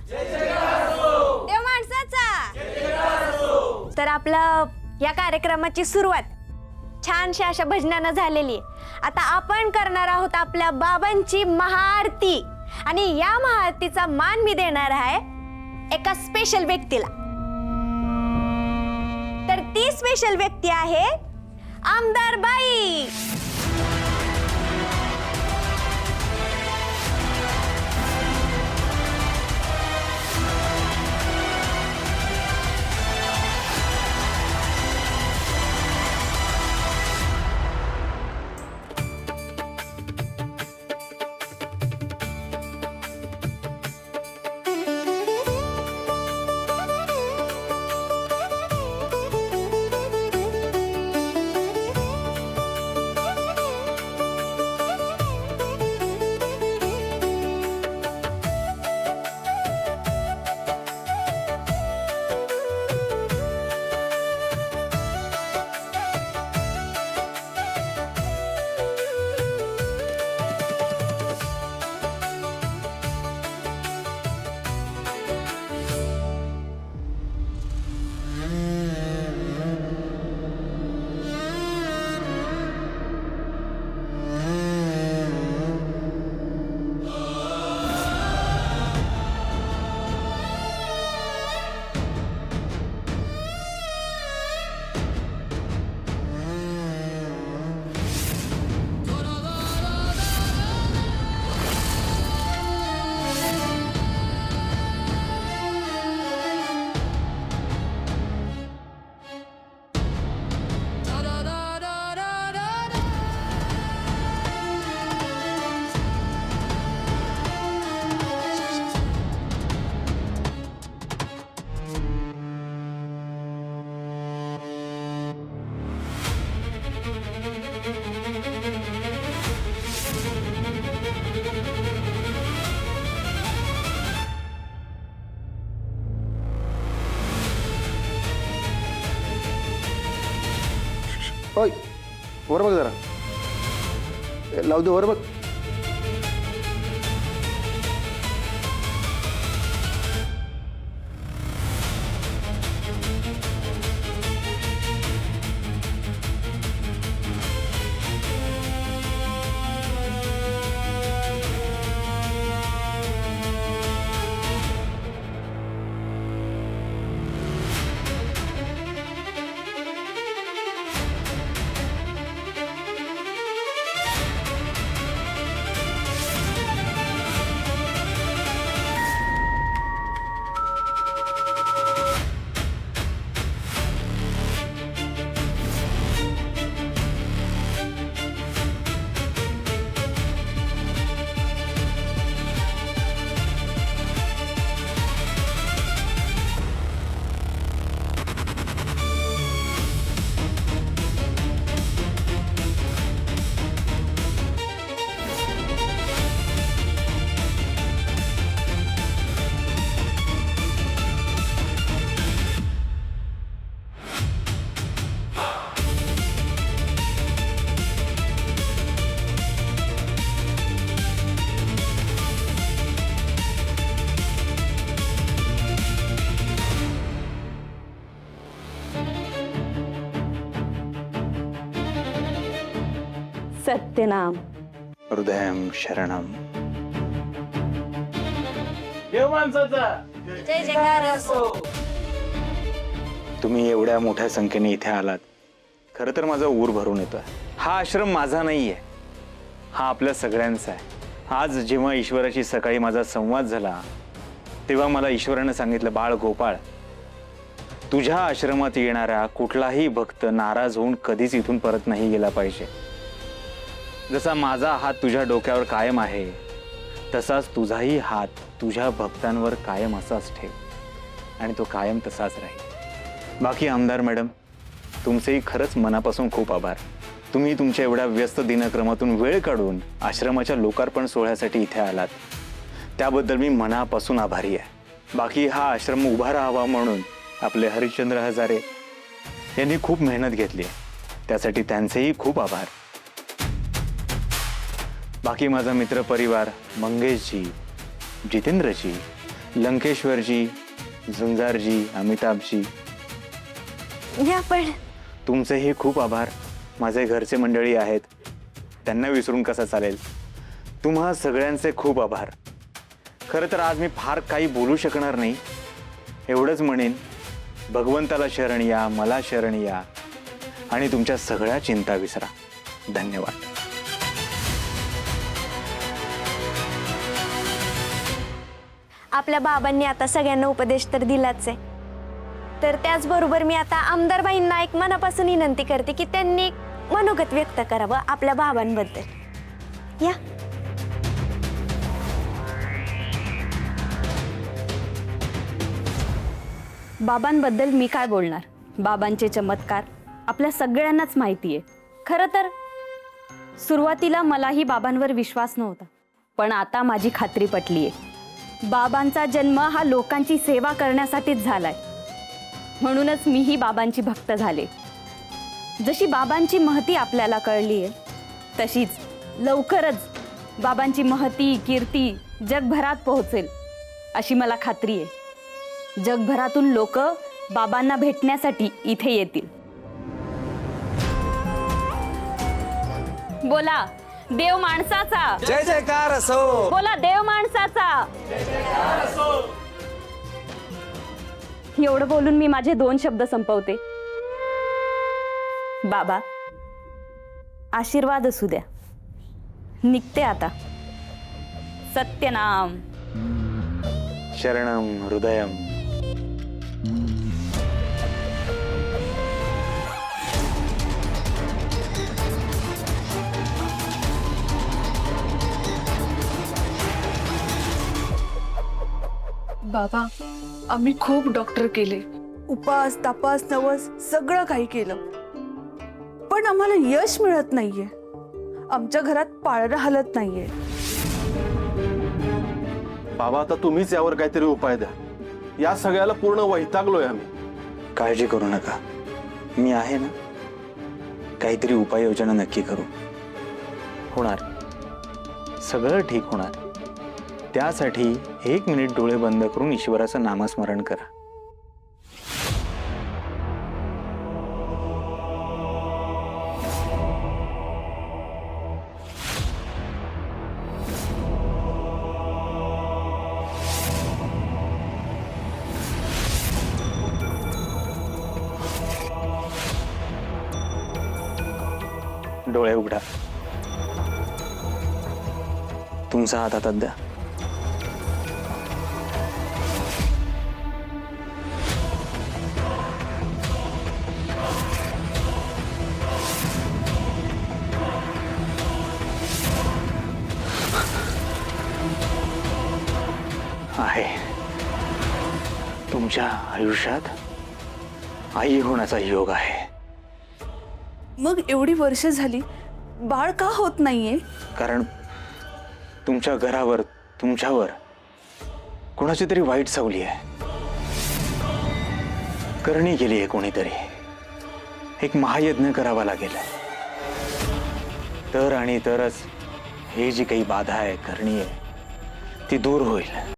देव माणसाचा। तर आपला या कार्यक्रमाची सुरुवात छानशा अशा भजनानं झालेली आहे। आता आपण करणार आहोत आपल्या बाबांची महाआरती आणि या महाआरतीचा मान मी देणार आहे एका स्पेशल व्यक्तीला। तर ती स्पेशल व्यक्ती आहे आमदार बाई। ओय वर बघ जरा, लावू दे वर बघ। सत्यनाम हृदयम शरणम। देव माणसाचा। जय जयकार असो। तुम्ही एवढ्या मोठ्या संख्येने इथे आलात, खरं तर माझा ऊर भरून येतोय। हा आश्रम माझा नाहीये, हा आपल्या सगळ्यांचा आहे। आज जेव्हा ईश्वराशी सकाळी माझा संवाद झाला तेव्हा मला ईश्वराने सांगितलं, बाळ गोपाळ, तुझ्या आश्रमात येणारा कुठलाही भक्त नाराज होऊन कधीच इथून परत नाही गेला पाहिजे। जसा माझा हात तुझ्या डोक्यावर कायम आहे तसाच तुझाही हात तुझ्या भक्तांवर कायम असाच ठेव आणि तो कायम तसाच राहील। बाकी आमदार मॅडम, तुमचेही खरंच मनापासून खूप आभार। तुम्ही तुमच्या एवढ्या व्यस्त दिनक्रमातून वेळ काढून आश्रमाच्या लोकार्पण सोहळ्यासाठी इथे आलात, त्याबद्दल मी मनापासून आभारी आहे। बाकी हा आश्रम उभा राहावा म्हणून आपले हरिश्चंद्र हजारे यांनी खूप मेहनत घेतली, त्यासाठी त्यांचेही खूप आभार। बाकी माझा मित्र परिवार, मंगेशजी, जितेंद्रजी, लंकेश्वरजी, झुंजारजी, अमिताभजी, या पण तुमचेही खूप आभार. माझे घरचे मंडळी आहेत, त्यांना विसरून कसं चालेल. तुम्हा सगळ्यांचे खूप आभार. खरं तर आज मी फार काही बोलू शकणार नाही. एवढंच म्हणेन, भगवंताला शरण या, मला शरण या आणि तुमच्या सगळ्या चिंता विसरा. धन्यवाद. आपल्या बाबांनी आता सगळ्यांना उपदेश तर दिलाच आहे, तर त्याचबरोबर मी आता आमदारबाईंना एक मनापासून विनंती करते की त्यांनी मनोगत व्यक्त करावं आपल्या बाबांबद्दल. या. बाबांबद्दल मी काय बोलणार. बाबांचे चमत्कार आपल्या सगळ्यांनाच माहिती आहे. खरं तर सुरुवातीला मलाही बाबांवर विश्वास नव्हता, पण आता माझी खात्री पटली आहे. बाबांचा जन्म हा लोकांची सेवा करण्यासाठीच झालाय, म्हणूनच मीही बाबांची भक्त झाले. जशी बाबांची महती आपल्याला कळली आहे, तशीच लवकरच बाबांची महती, कीर्ती जगभरात पोहोचेल अशी मला खात्री आहे. जगभरातून लोक बाबांना भेटण्यासाठी इथे येतील. बोला देव माणसाचा जय जयकार असो. बोला देव माणसाचा. एवढं बोलून मी माझे 2 शब्द संपवते. बाबा आशीर्वाद असू द्या. निघते आता. सत्यनाम. शरणम हृदयम. बाबा, आम्ही खूप डॉक्टर केले, उपास तपास नवस सगळं काही केलं, पण आम्हाला यश मिळत नाहीये. आमच्या घरात पाळणं हलत नाहीये. बाबा, आता तुम्हीच यावर काहीतरी उपाय द्या. या सगळ्याला पूर्ण वैतागलोय आम्ही. काळजी करू नका, मी आहे ना. काहीतरी उपाययोजना नक्की करू. होणार, सगळं ठीक होणार. त्यासाठी 1 मिनिट डोळे बंद करून ईश्वराचं नामस्मरण करा. डोळे उघडा. तुमचा हात हातात द्या. आहे, तुमच्या आयुष्यात आई होण्याचा योग आहे. मग एवढी वर्ष झाली बाळ का होत नाहीये? कारण तुमच्या घरावर, तुमच्यावर कोणाची तरी वाईट सावली आहे. करणी केली आहे कोणीतरी. एक महायज्ञ करावा लागेल. तर आणि तरच हे जी काही बाधा आहे, करणी आहे, ती दूर होईल.